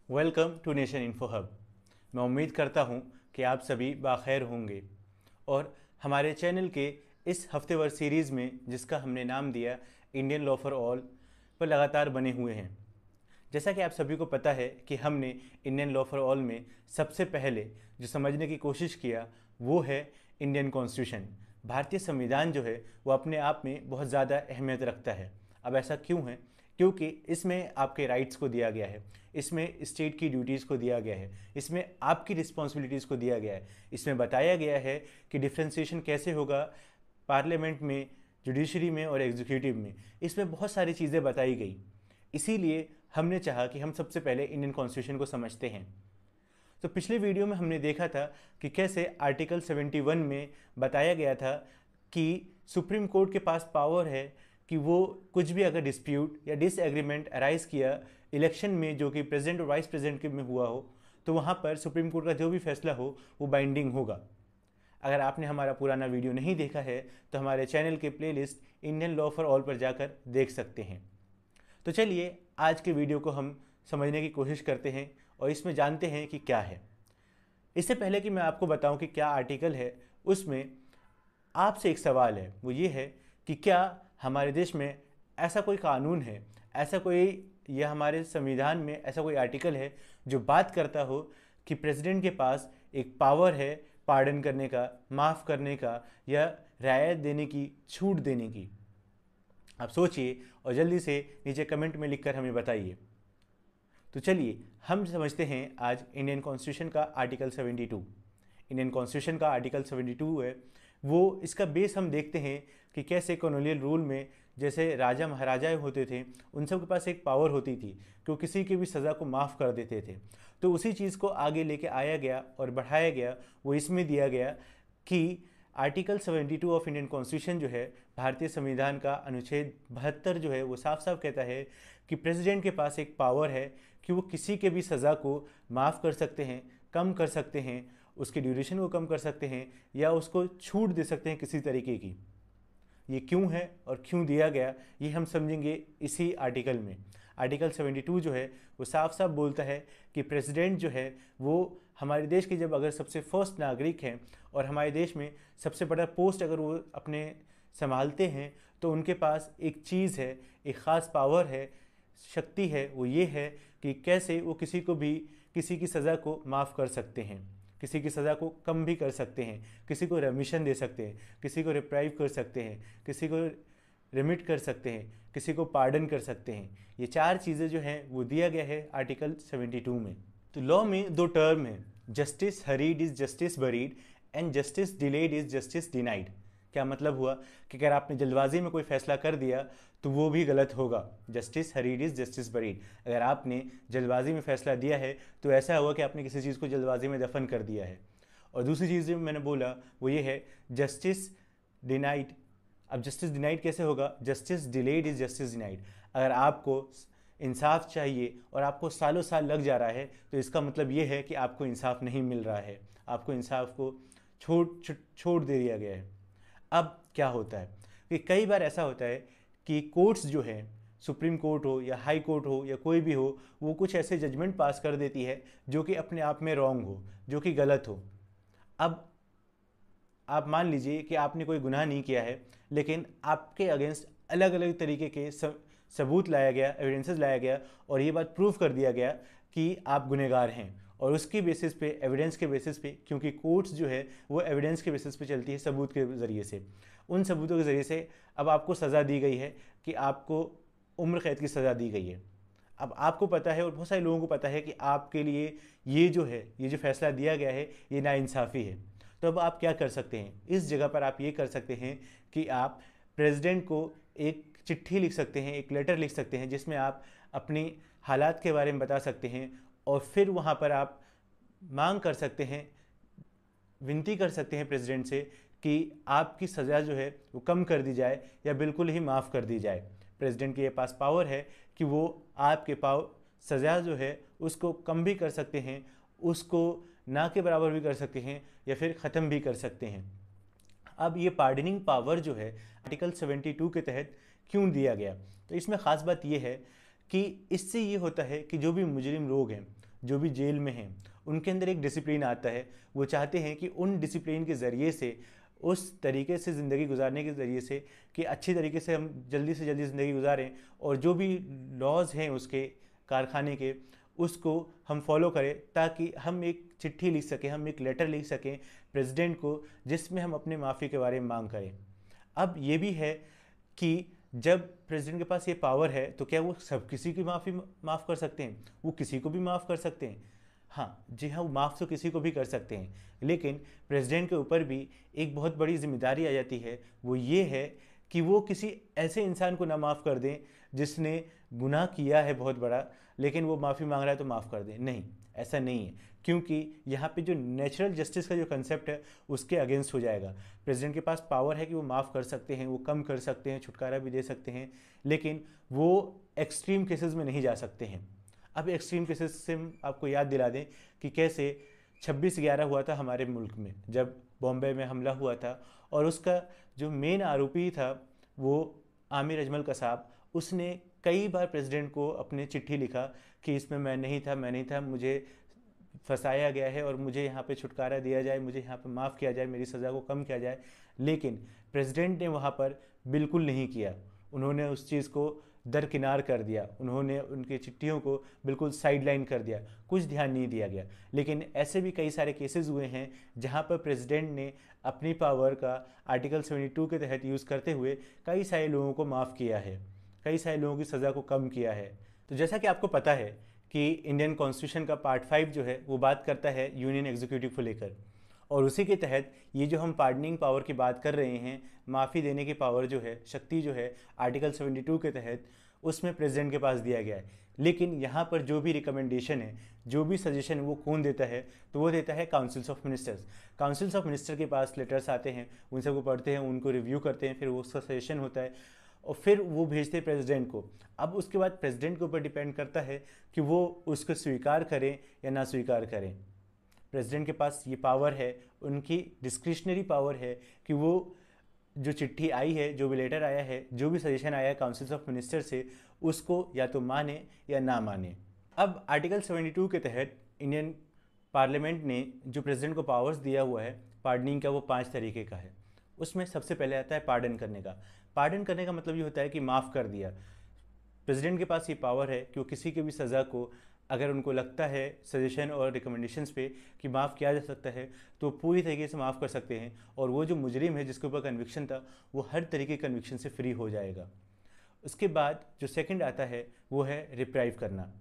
Welcome to Nation Info Hub. मैं उम्मीद करता हूँ कि आप सभी बाखैर होंगे और हमारे चैनल के इस हफ्तेवार सीरीज़ में जिसका हमने नाम दिया इंडियन लॉ फॉर ऑल पर लगातार बने हुए हैं। जैसा कि आप सभी को पता है कि हमने इंडियन लॉ फॉर ऑल में सबसे पहले जो समझने की कोशिश किया वो है इंडियन कॉन्स्टिट्यूशन। भारतीय संविधान जो है वो अपने आप में बहुत ज़्यादा अहमियत रखता है। अब ऐसा क्यों है? क्योंकि इसमें आपके राइट्स को दिया गया है, इसमें स्टेट की ड्यूटीज़ को दिया गया है, इसमें आपकी रिस्पॉन्सिबिलिटीज़ को दिया गया है, इसमें बताया गया है कि डिफ्रेंसिएशन कैसे होगा पार्लियामेंट में, जुडिशरी में और एग्जीक्यूटिव में। इसमें बहुत सारी चीज़ें बताई गई। इसीलिए हमने चाहा कि हम सबसे पहले इंडियन कॉन्स्टिट्यूशन को समझते हैं। तो पिछले वीडियो में हमने देखा था कि कैसे आर्टिकल 71 में बताया गया था कि सुप्रीम कोर्ट के पास पावर है कि वो कुछ भी अगर डिस्प्यूट या डिसएग्रीमेंट अराइज किया इलेक्शन में जो कि प्रेसिडेंट और वाइस प्रेसिडेंट के में हुआ हो तो वहाँ पर सुप्रीम कोर्ट का जो भी फैसला हो वो बाइंडिंग होगा। अगर आपने हमारा पुराना वीडियो नहीं देखा है तो हमारे चैनल के playlist Indian law for all पर जाकर देख सकते हैं। तो चलिए आज के वीडियो को हम समझने की कोशिश करते हैं और इसमें जानते हैं कि क्या है। इससे पहले कि मैं आपको बताऊं कि क्या आर्टिकल है, उसमें आपसे एक सवाल है, वो ये है कि क्या हमारे देश में ऐसा कोई कानून है, ऐसा कोई या हमारे संविधान में ऐसा कोई आर्टिकल है जो बात करता हो कि प्रेसिडेंट के पास एक पावर है पार्डन करने का, माफ़ करने का या रियायत देने की, छूट देने की। आप सोचिए और जल्दी से नीचे कमेंट में लिखकर हमें बताइए। तो चलिए हम समझते हैं आज इंडियन कॉन्स्टिट्यूशन का आर्टिकल 72। इंडियन कॉन्स्टिट्यूशन का आर्टिकल 72 है वो, इसका बेस हम देखते हैं कि कैसे कॉलोनियल रूल में जैसे राजा महाराजा होते थे उन सब के पास एक पावर होती थी कि वो किसी की भी सज़ा को माफ़ कर देते थे। तो उसी चीज़ को आगे लेके आया गया और बढ़ाया गया। वो इसमें दिया गया कि आर्टिकल 72 ऑफ इंडियन कॉन्स्टिट्यूशन जो है भारतीय संविधान का अनुच्छेद 72 जो है वो साफ साफ कहता है कि प्रेसिडेंट के पास एक पावर है कि वो किसी के भी सज़ा को माफ़ कर सकते हैं, कम कर सकते हैं, उसके ड्यूरेशन को कम कर सकते हैं या उसको छूट दे सकते हैं किसी तरीके की। ये क्यों है और क्यों दिया गया ये हम समझेंगे इसी आर्टिकल में। आर्टिकल 72 जो है वो साफ साफ बोलता है कि प्रेसिडेंट जो है वो हमारे देश के जब अगर सबसे फर्स्ट नागरिक हैं और हमारे देश में सबसे बड़ा पोस्ट अगर वो अपने संभालते हैं तो उनके पास एक चीज़ है, एक ख़ास पावर है, शक्ति है, वो ये है कि कैसे वो किसी को भी किसी की सज़ा को माफ़ कर सकते हैं, किसी की सज़ा को कम भी कर सकते हैं, किसी को रेमिशन दे सकते हैं, किसी को रिप्राइव कर सकते हैं, किसी को रिमिट कर सकते हैं, किसी को पार्डन कर सकते हैं। ये चार चीज़ें जो हैं वो दिया गया है आर्टिकल 72 में। तो लॉ में दो टर्म है, justice hurried is justice buried and justice delayed is justice denied. क्या मतलब हुआ कि अगर आपने जल्दबाजी में कोई फैसला कर दिया तो वो भी गलत होगा। Justice hurried is justice buried, अगर आपने जल्दबाजी में फैसला दिया है तो ऐसा हुआ कि आपने किसी चीज़ को जल्दबाजी में दफन कर दिया है। और दूसरी चीज़ जो मैंने बोला वो ये है जस्टिस डिनाइड। अब जस्टिस डिनाइड कैसे होगा? Justice delayed is justice denied. अगर आपको इंसाफ चाहिए और आपको सालों साल लग जा रहा है तो इसका मतलब ये है कि आपको इंसाफ नहीं मिल रहा है, आपको इंसाफ को छोड़ दे दिया गया है। अब क्या होता है कि कई बार ऐसा होता है कि कोर्ट्स जो है, सुप्रीम कोर्ट हो या हाई कोर्ट हो या कोई भी हो, वो कुछ ऐसे जजमेंट पास कर देती है जो कि अपने आप में रॉन्ग हो, जो कि गलत हो। अब आप मान लीजिए कि आपने कोई गुनाह नहीं किया है लेकिन आपके अगेंस्ट अलग अलग तरीके के सबूत लाया गया, एविडेंसेस लाया गया और ये बात प्रूव कर दिया गया कि आप गुनहगार हैं। और उसकी बेसिस पे, एविडेंस के बेसिस पे, क्योंकि कोर्ट्स जो है वो एविडेंस के बेसिस पे चलती है, सबूत के ज़रिए से, उन सबूतों के ज़रिए से अब आपको सज़ा दी गई है कि आपको उम्र कैद की सज़ा दी गई है। अब आपको पता है और बहुत सारे लोगों को पता है कि आपके लिए ये जो है, ये जो फैसला दिया गया है ये नाइंसाफ़ी है। तो अब आप क्या कर सकते हैं? इस जगह पर आप ये कर सकते हैं कि आप प्रेसिडेंट को एक चिट्ठी लिख सकते हैं, एक लेटर लिख सकते हैं जिसमें आप अपनी हालात के बारे में बता सकते हैं और फिर वहाँ पर आप मांग कर सकते हैं, विनती कर सकते हैं प्रेसिडेंट से कि आपकी सज़ा जो है वो कम कर दी जाए या बिल्कुल ही माफ़ कर दी जाए। प्रेसिडेंट के पास पावर है कि वो आपके सज़ा जो है उसको कम भी कर सकते हैं, उसको ना के बराबर भी कर सकते हैं या फिर ख़त्म भी कर सकते हैं। अब ये पार्डनिंग पावर जो है आर्टिकल 72 के तहत क्यों दिया गया? तो इसमें ख़ास बात ये है कि इससे ये होता है कि जो भी मुजरिम लोग हैं, जो भी जेल में हैं, उनके अंदर एक डिसिप्लिन आता है। वो चाहते हैं कि उन डिसिप्लिन के ज़रिए से, उस तरीके से ज़िंदगी गुजारने के ज़रिए से कि अच्छी तरीके से हम जल्दी से जल्दी ज़िंदगी गुजारें, और जो भी लॉज हैं उसके कारखाने के, उसको हम फॉलो करें, ताकि हम एक चिट्ठी लिख सकें, हम एक लेटर लिख सकें प्रेसिडेंट को, जिसमें हम अपने माफ़ी के बारे में मांग करें। अब ये भी है कि जब प्रेसिडेंट के पास ये पावर है तो क्या वो सब किसी की माफ़ कर सकते हैं? वो किसी को भी माफ़ कर सकते हैं। हाँ जी हाँ, वो माफ़ तो किसी को भी कर सकते हैं, लेकिन प्रेसिडेंट के ऊपर भी एक बहुत बड़ी जिम्मेदारी आ जाती है। वो ये है कि वो किसी ऐसे इंसान को ना माफ़ कर दें जिसने गुनाह किया है बहुत बड़ा, लेकिन वो माफ़ी मांग रहा है तो माफ़ कर दें। नहीं, ऐसा नहीं है, क्योंकि यहाँ पे जो नेचुरल जस्टिस का जो कंसेप्ट है उसके अगेंस्ट हो जाएगा। प्रेसिडेंट के पास पावर है कि वो माफ़ कर सकते हैं, वो कम कर सकते हैं, छुटकारा भी दे सकते हैं, लेकिन वो एक्सट्रीम केसेस में नहीं जा सकते हैं। अब एक्सट्रीम केसेस से आपको याद दिला दें कि कैसे 26/11 हुआ था हमारे मुल्क में, जब बॉम्बे में हमला हुआ था, और उसका जो मेन आरोपी था वो आमिर अजमल कसाब, उसने कई बार प्रेसिडेंट को अपने चिट्ठी लिखा कि इसमें मैं नहीं था, मुझे फंसाया गया है और मुझे यहाँ पे छुटकारा दिया जाए, मुझे यहाँ पे माफ़ किया जाए, मेरी सज़ा को कम किया जाए। लेकिन प्रेसिडेंट ने वहाँ पर बिल्कुल नहीं किया। उन्होंने उस चीज़ को दरकिनार कर दिया, उन्होंने उनकी चिट्ठियों को बिल्कुल साइडलाइन कर दिया, कुछ ध्यान नहीं दिया गया। लेकिन ऐसे भी कई सारे केसेस हुए हैं जहाँ पर प्रेसिडेंट ने अपनी पावर का आर्टिकल 72 के तहत यूज़ करते हुए कई सारे लोगों को माफ़ किया है, कई सारे लोगों की सज़ा को कम किया है। तो जैसा कि आपको पता है कि इंडियन कॉन्स्टिट्यूशन का पार्ट 5 जो है वो बात करता है यूनियन एग्जीक्यूटिव को लेकर, और उसी के तहत ये जो हम पार्डनिंग पावर की बात कर रहे हैं, माफ़ी देने की पावर जो है, शक्ति जो है, आर्टिकल 72 के तहत उसमें प्रेसिडेंट के पास दिया गया है। लेकिन यहाँ पर जो भी रिकमेंडेशन है, जो भी सजेशन है, वो कौन देता है? तो वो देता है councils of ministers. Councils of minister के पास लेटर्स आते हैं, उन सबको पढ़ते हैं, उनको रिव्यू करते हैं, फिर उसका सजेशन होता है और फिर वो भेजते हैं प्रेसिडेंट को। अब उसके बाद प्रेसिडेंट के ऊपर डिपेंड करता है कि वो उसको स्वीकार करें या ना स्वीकार करें। प्रेसिडेंट के पास ये पावर है, उनकी डिस्क्रिशनरी पावर है कि वो जो चिट्ठी आई है, जो भी लेटर आया है, जो भी सजेशन आया है काउंसिल्स ऑफ मिनिस्टर से, उसको या तो माने या ना माने। अब आर्टिकल 72 के तहत इंडियन पार्लियामेंट ने जो प्रेसिडेंट को पावर्स दिया हुआ है पार्डनिंग का, वो 5 तरीके का है। उसमें सबसे पहले आता है पार्डन करने का। पार्डन करने का मतलब ये होता है कि माफ़ कर दिया। प्रेसिडेंट के पास ये पावर है कि वो किसी की भी सज़ा को, अगर उनको लगता है सजेशन और रिकमेंडेशंस पे कि माफ़ किया जा सकता है, तो पूरी तरीके से माफ़ कर सकते हैं, और वो जो मुजरिम है जिसके ऊपर कन्विक्शन था, वो हर तरीके के कन्विक्शन से फ्री हो जाएगा। उसके बाद जो सेकंड आता है वो है रिप्राइव करना।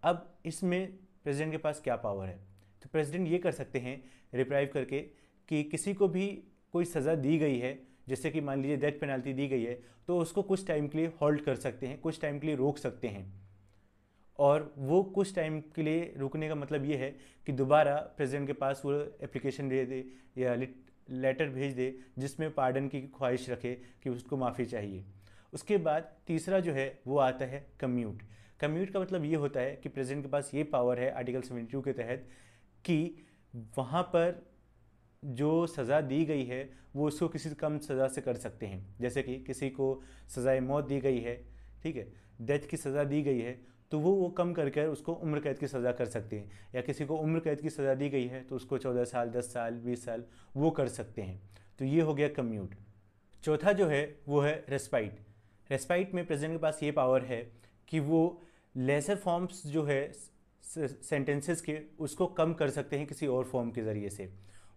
अब इसमें प्रेसिडेंट के पास क्या पावर है? तो प्रेसिडेंट ये कर सकते हैं रिप्राइव करके कि किसी को भी कोई सज़ा दी गई है, जैसे कि मान लीजिए डेथ पेनल्टी दी गई है, तो उसको कुछ टाइम के लिए होल्ड कर सकते हैं, कुछ टाइम के लिए रोक सकते हैं। और वो कुछ टाइम के लिए रुकने का मतलब ये है कि दोबारा प्रेसिडेंट के पास वो एप्लीकेशन दे दे या लेटर भेज दे जिसमें पार्डन की ख्वाहिश रखे कि उसको माफ़ी चाहिए। उसके बाद तीसरा जो है वो आता है कम्यूट। कम्यूट का मतलब ये होता है कि प्रेसिडेंट के पास ये पावर है आर्टिकल 72 के तहत कि वहाँ पर जो सज़ा दी गई है वो उसको किसी कम सज़ा से कर सकते हैं। जैसे कि किसी को सज़ाए मौत दी गई है, ठीक है, डेथ की सज़ा दी गई है, तो वो कम करके उसको उम्र कैद की सज़ा कर सकते हैं। या किसी को उम्र कैद की सज़ा दी गई है तो उसको 14 साल, 10 साल, 20 साल वो कर सकते हैं। तो ये हो गया कम्यूट। चौथा जो है वो है रेस्पाइट। रेस्पाइट में प्रेसिडेंट के पास ये पावर है कि वो लेसर फॉर्म्स जो है सेंटेंसेस के, उसको कम कर सकते हैं किसी और फॉर्म के ज़रिए से।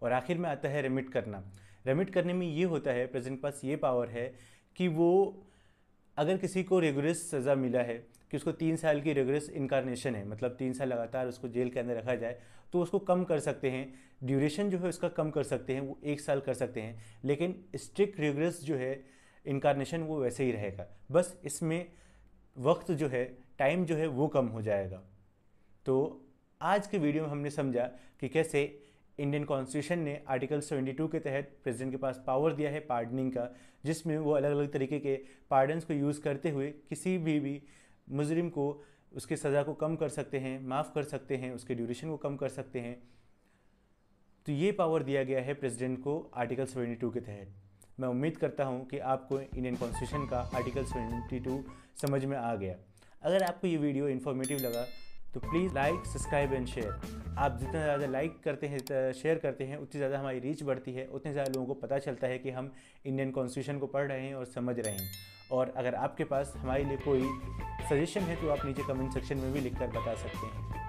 और आखिर में आता है रेमिट करना। रेमिट करने में ये होता है, प्रेसिडेंट के पास ये पावर है कि वो अगर किसी को रिगरस सज़ा मिला है कि उसको 3 साल की रिगरस इनकारनेशन है, मतलब 3 साल लगातार उसको जेल के अंदर रखा जाए, तो उसको कम कर सकते हैं। ड्यूरेशन जो है उसका कम कर सकते हैं, वो 1 साल कर सकते हैं। लेकिन स्ट्रिक्ट रिगरस जो है इनकारनेशन वो वैसे ही रहेगा, बस इसमें वक्त जो है, टाइम जो है वो कम हो जाएगा। तो आज के वीडियो में हमने समझा कि कैसे इंडियन कॉन्स्टिट्यूशन ने आर्टिकल 72 के तहत प्रेसिडेंट के पास पावर दिया है पार्डनिंग का, जिसमें वो अलग अलग तरीके के पार्डन्स को यूज़ करते हुए किसी भी मुजरिम को उसकी सज़ा को कम कर सकते हैं, माफ़ कर सकते हैं, उसके ड्यूरेशन को कम कर सकते हैं। तो ये पावर दिया गया है प्रेसिडेंट को आर्टिकल 72 के तहत। मैं उम्मीद करता हूँ कि आपको इंडियन कॉन्स्टिट्यूशन का आर्टिकल 72 समझ में आ गया। अगर आपको ये वीडियो इन्फॉर्मेटिव लगा तो please like, subscribe and share. आप जितना ज़्यादा लाइक करते हैं, शेयर करते हैं, उतनी ज़्यादा हमारी रीच बढ़ती है, उतने ज़्यादा लोगों को पता चलता है कि हम इंडियन कॉन्स्टिट्यूशन को पढ़ रहे हैं और समझ रहे हैं। और अगर आपके पास हमारे लिए कोई सजेशन है तो आप नीचे कमेंट सेक्शन में भी लिखकर बता सकते हैं।